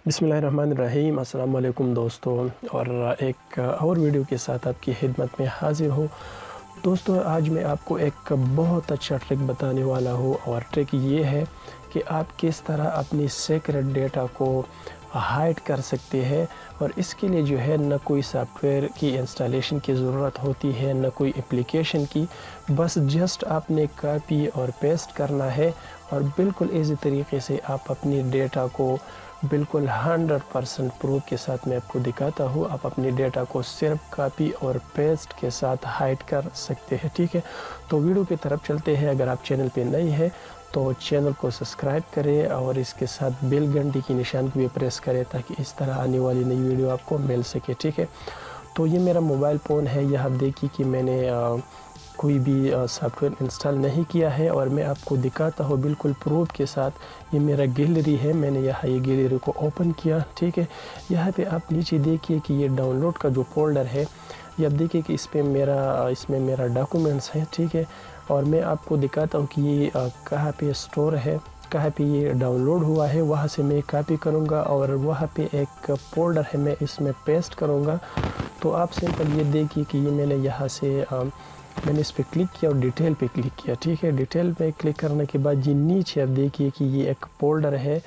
बिस्मिल्लाहिर्रहमानिर्रहीम। अस्सलाम वालेकुम दोस्तों, और एक और वीडियो के साथ आपकी खिदमत में हाज़िर हूँ। दोस्तों, आज मैं आपको एक बहुत अच्छा ट्रिक बताने वाला हूँ, और ट्रिक ये है कि आप किस तरह अपनी सीक्रेट डेटा को हाइड कर सकते हैं। और इसके लिए जो है न कोई सॉफ्टवेयर की इंस्टॉलेशन की ज़रूरत होती है, न कोई एप्लीकेशन की। बस जस्ट आपने कॉपी और पेस्ट करना है, और बिल्कुल इसी तरीके से आप अपनी डेटा को बिल्कुल 100% प्रूफ के साथ मैं आपको दिखाता हूँ। आप अपनी डेटा को सिर्फ कॉपी और पेस्ट के साथ हाइड कर सकते हैं। ठीक है, तो वीडियो की तरफ चलते हैं। अगर आप चैनल पे नए हैं तो चैनल को सब्सक्राइब करें, और इसके साथ बेल घंटी की निशान को भी प्रेस करें, ताकि इस तरह आने वाली नई वीडियो आपको मिल सके। ठीक है, तो ये मेरा मोबाइल फ़ोन है। यह आप देखिए कि मैंने कोई भी सॉफ्टवेयर इंस्टॉल नहीं किया है, और मैं आपको दिखाता हूँ बिल्कुल प्रूफ के साथ। ये मेरा गैलरी है, मैंने यहाँ ये गैलरी को ओपन किया। ठीक है, यहाँ पे आप नीचे देखिए कि ये डाउनलोड का जो फोल्डर है, ये आप देखिए कि इसमें मेरा डॉक्यूमेंट्स है। ठीक है, और मैं आपको दिखाता हूँ कि ये कहाँ पे स्टोर है, कहाँ पे ये डाउनलोड हुआ है। वहाँ से मैं कॉपी करूँगा, और वहाँ पे एक फोल्डर है, मैं इसमें पेस्ट करूँगा। तो आप सिंपल ये देखिए कि ये मैंने यहाँ से मैंने इस पर क्लिक किया और डिटेल पे क्लिक किया। ठीक है, डिटेल पे क्लिक करने के बाद ये नीचे आप देखिए कि ये एक फोल्डर है,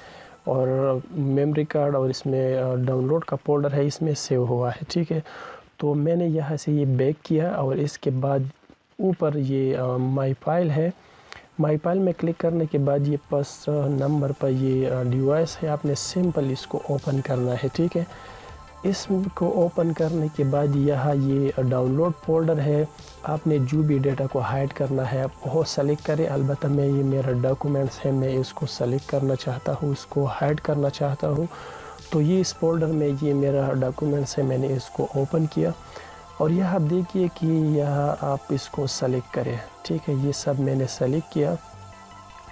और मेमोरी कार्ड, और इसमें डाउनलोड का फोल्डर है, इसमें सेव हुआ है। ठीक है, तो मैंने यहाँ से ये बैक किया, और इसके बाद ऊपर ये माई फाइल है। माई फाइल में क्लिक करने के बाद ये फर्स्ट नंबर पर ये डिवाइस है, आपने सिंपल इसको ओपन करना है। ठीक है, इसको ओपन करने के बाद यहाँ ये डाउनलोड फोल्डर है, आपने जो भी डेटा को हाइड करना है आप वो सेलेक्ट करें। अलबत्ता मैं ये मेरा डॉक्यूमेंट्स है, मैं इसको सेलेक्ट करना चाहता हूँ, इसको हाइड करना चाहता हूँ। तो ये इस फोल्डर में ये मेरा डॉक्यूमेंट्स है, मैंने इसको ओपन किया, और यहाँ आप देखिए कि यहाँ आप इसको सेलेक्ट करें। ठीक है, ये सब मैंने सेलेक्ट किया,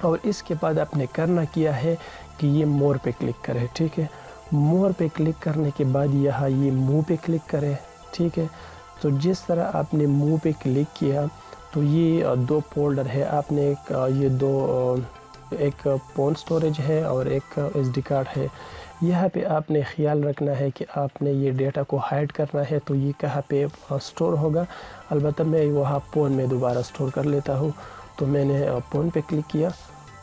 और इसके बाद आपने करना किया है कि ये मोर पे क्लिक करें। ठीक है, मोर पे क्लिक करने के बाद यहाँ ये मूव पे क्लिक करें। ठीक है, तो जिस तरह आपने मूव पे क्लिक किया, तो ये दो फोल्डर है, आपने एक फ़ोन स्टोरेज है और एक SD कार्ड है। यहाँ पे आपने ख्याल रखना है कि आपने ये डेटा को हाइड करना है, तो ये कहाँ पे स्टोर होगा। अलबत्ता मैं वहाँ फ़ोन में दोबारा स्टोर कर लेता हूँ। तो मैंने फ़ोन पे क्लिक किया।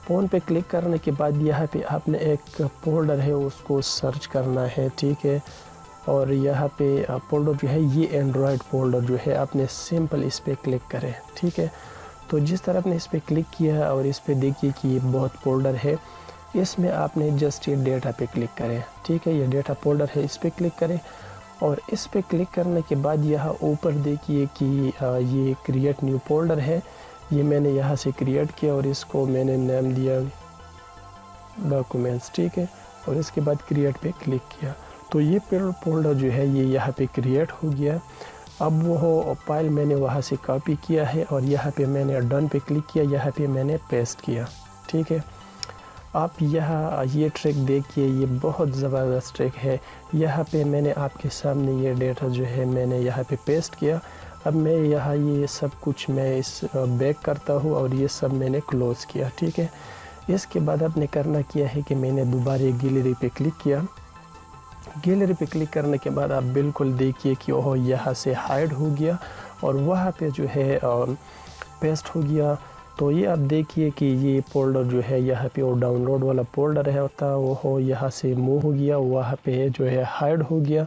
फ़ोन पे क्लिक करने के बाद यहाँ पे आपने एक फोल्डर है, उसको सर्च करना है। ठीक है, और यहाँ पे फोल्डर जो है ये एंड्रॉयड फोल्डर जो है, आपने सिंपल इस पर क्लिक करें। ठीक है, तो जिस तरह आपने इस पर क्लिक किया, और इस पर देखिए कि ये बहुत फोल्डर है, इसमें आपने जस्ट ये डेटा पे क्लिक करें। ठीक है, ये डेटा फोल्डर है, इस पर क्लिक करें, और इस पर क्लिक करने के बाद यहाँ ऊपर देखिए कि ये क्रिएट न्यू फोल्डर है, ये मैंने यहाँ से क्रिएट किया, और इसको मैंने नाम दिया डॉक्यूमेंट्स। ठीक है, और इसके बाद क्रिएट पे क्लिक किया, तो ये फोल्डर जो है ये यहाँ पे क्रिएट हो गया। अब वो फाइल मैंने वहाँ से कॉपी किया है, और यहाँ पे मैंने डन पे क्लिक किया, यहाँ पे मैंने पेस्ट किया। ठीक है, आप यहाँ ये ट्रिक देखिए, ये बहुत ज़बरदस्त ट्रिक है। यहाँ पे मैंने आपके सामने ये डेटा जो है मैंने यहाँ पे पेस्ट किया। अब मैं यहाँ ये सब कुछ मैं इस बैक करता हूँ, और ये सब मैंने क्लोज़ किया। ठीक है, इसके बाद आपने करना किया है कि मैंने दोबारा गैलरी पे क्लिक किया। गैलरी पे क्लिक करने के बाद आप बिल्कुल देखिए कि ओह यहाँ से हाइड हो गया, और वहाँ पे जो है पेस्ट हो गया। तो ये आप देखिए कि ये फोल्डर जो है यहाँ पे वो डाउनलोड वाला फोल्डर है होता, वो हो यहाँ से मूव हो गया, वहाँ पे जो है हाइड हो गया।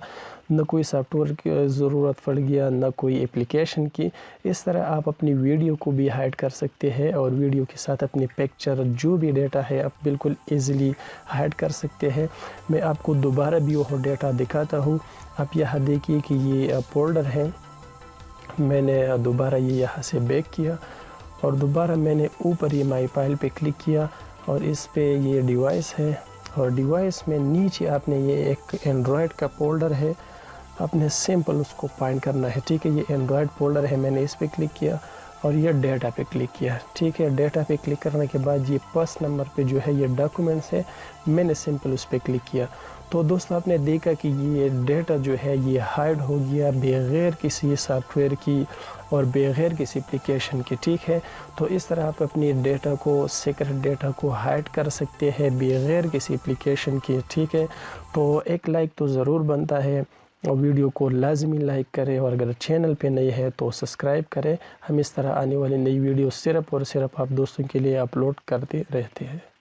न कोई सॉफ्टवेयर की ज़रूरत पड़ गया, न कोई एप्लीकेशन की। इस तरह आप अपनी वीडियो को भी हाइड कर सकते हैं, और वीडियो के साथ अपनी पिक्चर जो भी डेटा है आप बिल्कुल ईज़िली हाइड कर सकते हैं। मैं आपको दोबारा भी वो डेटा दिखाता हूँ। आप यहाँ देखिए कि ये फोल्डर है, मैंने दोबारा ये यहाँ से बैक किया, और दोबारा मैंने ऊपर ये माई फाइल पे क्लिक किया, और इस पे ये डिवाइस है, और डिवाइस में नीचे आपने ये एक एंड्रॉयड का फोल्डर है, आपने सिंपल उसको फाइंड करना है। ठीक है, ये एंड्रॉयड फोल्डर है, मैंने इस पे क्लिक किया, और ये डेटा पे क्लिक किया। ठीक है, डेटा पे क्लिक करने के बाद ये फर्स्ट नंबर पे जो है ये डॉक्यूमेंट्स है, मैंने सिंपल उस पर क्लिक किया। तो दोस्तों, आपने देखा कि ये डेटा जो है ये हाइड हो गया बगैर किसी सॉफ्टवेयर की اور بغیر کسی اپلیکیشن کے، ٹھیک ہے۔ تو اس طرح آپ اپنی ڈیٹا کو، سیکرٹ ڈیٹا کو ہائڈ کر سکتے ہیں بغیر کسی اپلیکیشن کے، ٹھیک ہے۔ تو ایک لائک تو ضرور بنتا ہے، اور ویڈیو کو لازمی لائک کریں، اور اگر چینل پہ نئی ہے تو سبسکرائب کریں۔ ہم اس طرح آنے والی نئی ویڈیو صرف اور صرف آپ دوستوں کے لیے اپلوڈ کرتے رہتے ہیں۔